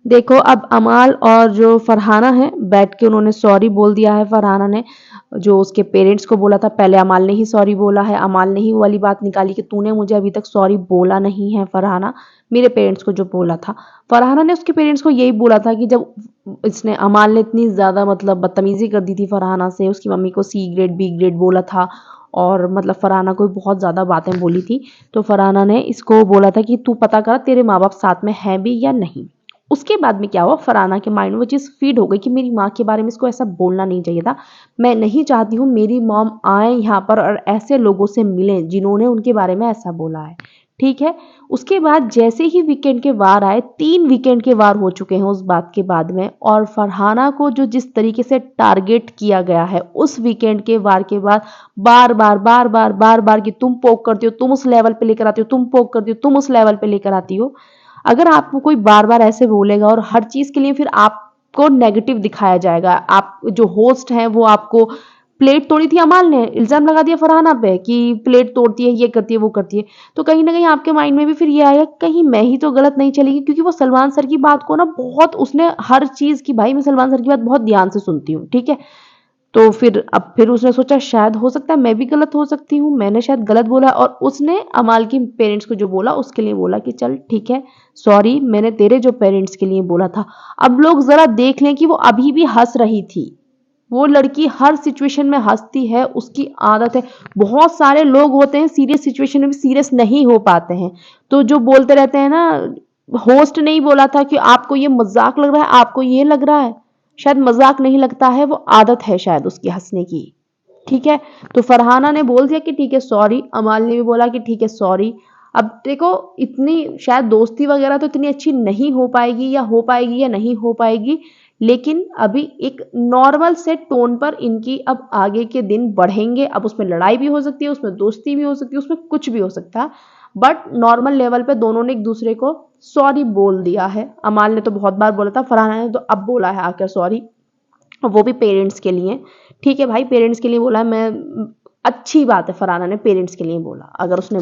देखो अब अमाल और जो फरहाना है बैठ के उन्होंने सॉरी बोल दिया है। फरहाना ने जो उसके पेरेंट्स को बोला था, पहले अमाल ने ही सॉरी बोला है। अमाल ने ही वो वाली बात निकाली कि तूने मुझे अभी तक सॉरी बोला नहीं है फरहाना, मेरे पेरेंट्स को जो बोला था। फरहाना ने उसके पेरेंट्स को यही बोला था कि जब इसने अमाल ने इतनी ज़्यादा मतलब बदतमीज़ी कर दी थी फरहाना से, उसकी मम्मी को सी ग्रेड बी ग्रेड बोला था और मतलब फरहाना को बहुत ज़्यादा बातें बोली थी, तो फरहाना ने इसको बोला था कि तू पता कर तेरे माँ बाप साथ में हैं भी या नहीं। उसके बाद में क्या हुआ, फरहाना के माइंड में वो चीज़ फीड हो गई कि मेरी माँ के बारे में इसको ऐसा बोलना नहीं चाहिए था। मैं नहीं चाहती हूँ मेरी मॉम आए यहाँ पर और ऐसे लोगों से मिलें जिन्होंने उनके बारे में ऐसा बोला है। ठीक है। उसके बाद जैसे ही वीकेंड के वार आए, 3 वीकेंड के वार हो चुके हैं उस बात के बाद में, और फरहाना को जो जिस तरीके से टारगेट किया गया है उस वीकेंड के वार के बाद, बार बार कि तुम पोक करती हो, तुम उस लेवल पे लेकर आती हो, तुम पोक करती हो, तुम उस लेवल पे लेकर आती हो। अगर आपको कोई बार बार ऐसे बोलेगा और हर चीज के लिए फिर आपको नेगेटिव दिखाया जाएगा, आप जो होस्ट हैं वो आपको, प्लेट तोड़ी थी अमाल ने, इल्जाम लगा दिया फरहाना पे कि प्लेट तोड़ती है, ये करती है, वो करती है, तो कहीं ना कहीं आपके माइंड में भी फिर ये आएगा कहीं मैं ही तो गलत नहीं चलेगी, क्योंकि वो सलमान सर की बात को ना बहुत, उसने हर चीज की, भाई मैं सलमान सर की बात बहुत ध्यान से सुनती हूँ, ठीक है। तो फिर उसने सोचा शायद हो सकता है मैं भी गलत हो सकती हूँ, मैंने शायद गलत बोला, और उसने अमाल की पेरेंट्स को जो बोला उसके लिए बोला कि चल ठीक है, सॉरी, मैंने तेरे जो पेरेंट्स के लिए बोला था। अब लोग जरा देख लें कि वो अभी भी हंस रही थी। वो लड़की हर सिचुएशन में हंसती है, उसकी आदत है। बहुत सारे लोग होते हैं सीरियस सिचुएशन में भी सीरियस नहीं हो पाते हैं, तो जो बोलते रहते हैं ना, होस्ट नहीं बोला था कि आपको ये मजाक लग रहा है, आपको ये लग रहा है, शायद मजाक नहीं लगता है, वो आदत है शायद उसकी हंसने की। ठीक है। तो फरहाना ने बोल दिया कि ठीक है सॉरी, अमाल ने भी बोला कि ठीक है सॉरी। अब देखो, इतनी शायद दोस्ती वगैरह तो इतनी अच्छी नहीं हो पाएगी, या हो पाएगी या नहीं हो पाएगी, लेकिन अभी एक नॉर्मल से टोन पर इनकी अब आगे के दिन बढ़ेंगे। अब उसमें लड़ाई भी हो सकती है, उसमें दोस्ती भी हो सकती है, उसमें कुछ भी हो सकता है, बट नॉर्मल लेवल पे दोनों ने एक दूसरे को सॉरी बोल दिया है। अमाल ने तो बहुत बार बोला था, फरहाना ने तो अब बोला है आकर सॉरी, वो भी पेरेंट्स के लिए। ठीक है भाई, पेरेंट्स के लिए बोला है, मैं, अच्छी बात है, फरहाना ने पेरेंट्स के लिए बोला। अगर उसने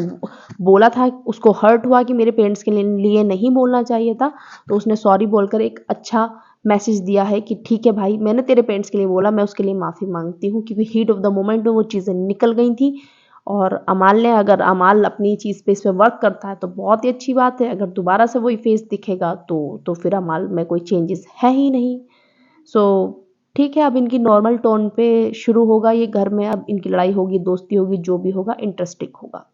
बोला था, उसको हर्ट हुआ कि मेरे पेरेंट्स के लिए नहीं बोलना चाहिए था, तो उसने सॉरी बोलकर एक अच्छा मैसेज दिया है कि ठीक है भाई, मैंने तेरे पेरेंट्स के लिए बोला, मैं उसके लिए माफ़ी मांगती हूँ, क्योंकि हीट ऑफ द मोमेंट में वो चीज़ें निकल गई थी। और अमाल ने, अगर अमाल अपनी चीज़ पे, इस पे वर्क करता है तो बहुत ही अच्छी बात है। अगर दोबारा से वही फेस दिखेगा तो फिर अमाल में कोई चेंजेस है ही नहीं। सो ठीक है, अब इनकी नॉर्मल टोन पे शुरू होगा ये घर में, अब इनकी लड़ाई होगी, दोस्ती होगी, जो भी होगा इंटरेस्टिंग होगा।